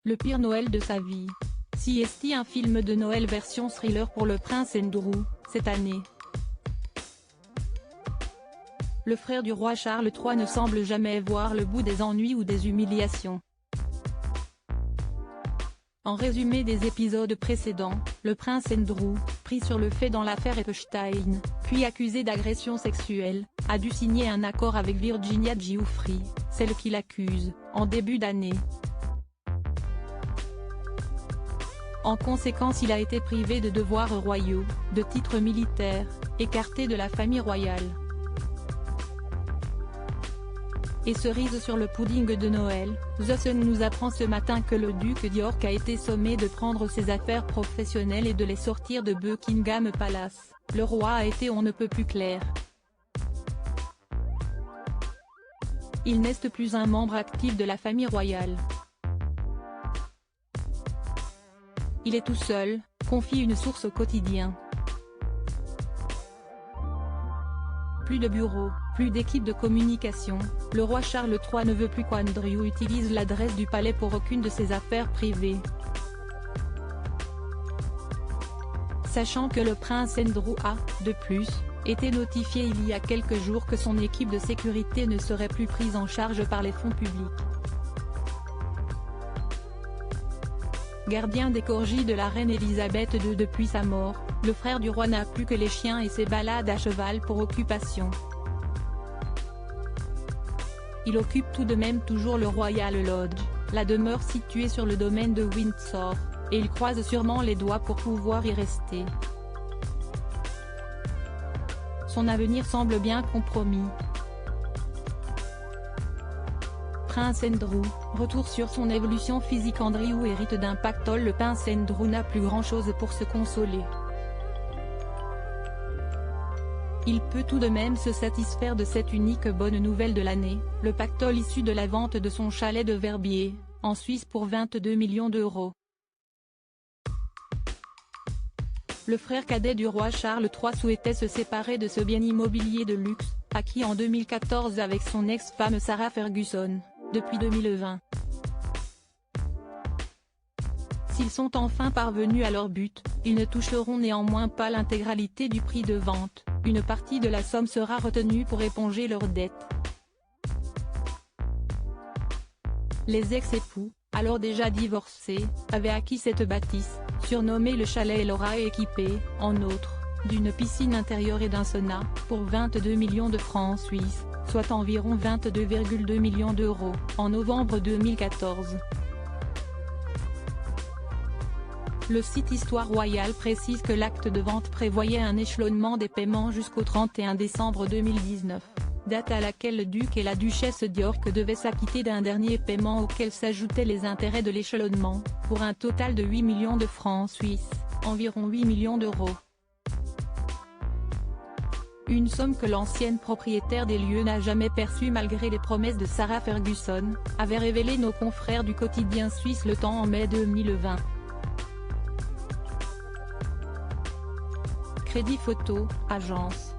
Le pire Noël de sa vie. CST, un film de Noël version thriller pour le prince Andrew, cette année. Le frère du roi Charles III ne semble jamais voir le bout des ennuis ou des humiliations. En résumé des épisodes précédents, le prince Andrew, pris sur le fait dans l'affaire Epstein, puis accusé d'agression sexuelle, a dû signer un accord avec Virginia Giuffre, celle qui l'accuse, en début d'année. En conséquence, il a été privé de devoirs royaux, de titres militaires, écarté de la famille royale. Et cerise sur le pudding de Noël, The Sun nous apprend ce matin que le duc d'York a été sommé de prendre ses affaires professionnelles et de les sortir de Buckingham Palace. Le roi a été on ne peut plus clair. Il n'est plus un membre actif de la famille royale. Il est tout seul, confie une source au quotidien. Plus de bureau, plus d'équipe de communication, le roi Charles III ne veut plus qu'Andrew utilise l'adresse du palais pour aucune de ses affaires privées. Sachant que le prince Andrew a, de plus, été notifié il y a quelques jours que son équipe de sécurité ne serait plus prise en charge par les fonds publics. Gardien des corgis de la reine Elisabeth II depuis sa mort, le frère du roi n'a plus que les chiens et ses balades à cheval pour occupation. Il occupe tout de même toujours le Royal Lodge, la demeure située sur le domaine de Windsor, et il croise sûrement les doigts pour pouvoir y rester. Son avenir semble bien compromis. Prince Andrew, retour sur son évolution physique. Andrew hérite d'un pactole. Le prince Andrew n'a plus grand-chose pour se consoler. Il peut tout de même se satisfaire de cette unique bonne nouvelle de l'année, le pactole issu de la vente de son chalet de Verbier, en Suisse pour 22 millions d'euros. Le frère cadet du roi Charles III souhaitait se séparer de ce bien immobilier de luxe, acquis en 2014 avec son ex-femme Sarah Ferguson, depuis 2020. S'ils sont enfin parvenus à leur but, ils ne toucheront néanmoins pas l'intégralité du prix de vente, une partie de la somme sera retenue pour éponger leurs dettes. Les ex-époux, alors déjà divorcés, avaient acquis cette bâtisse, surnommée le chalet Elora et équipée, en outre, d'une piscine intérieure et d'un sauna, pour 22 millions de francs suisses, soit environ 22,2 millions d'euros, en novembre 2014. Le site Histoire Royale précise que l'acte de vente prévoyait un échelonnement des paiements jusqu'au 31 décembre 2019, date à laquelle le duc et la duchesse d'York devaient s'acquitter d'un dernier paiement auquel s'ajoutaient les intérêts de l'échelonnement, pour un total de 8 millions de francs suisses, environ 8 millions d'euros. Une somme que l'ancienne propriétaire des lieux n'a jamais perçue malgré les promesses de Sarah Ferguson, avaient révélé nos confrères du quotidien suisse Le Temps en mai 2020. Crédit Photo, agence.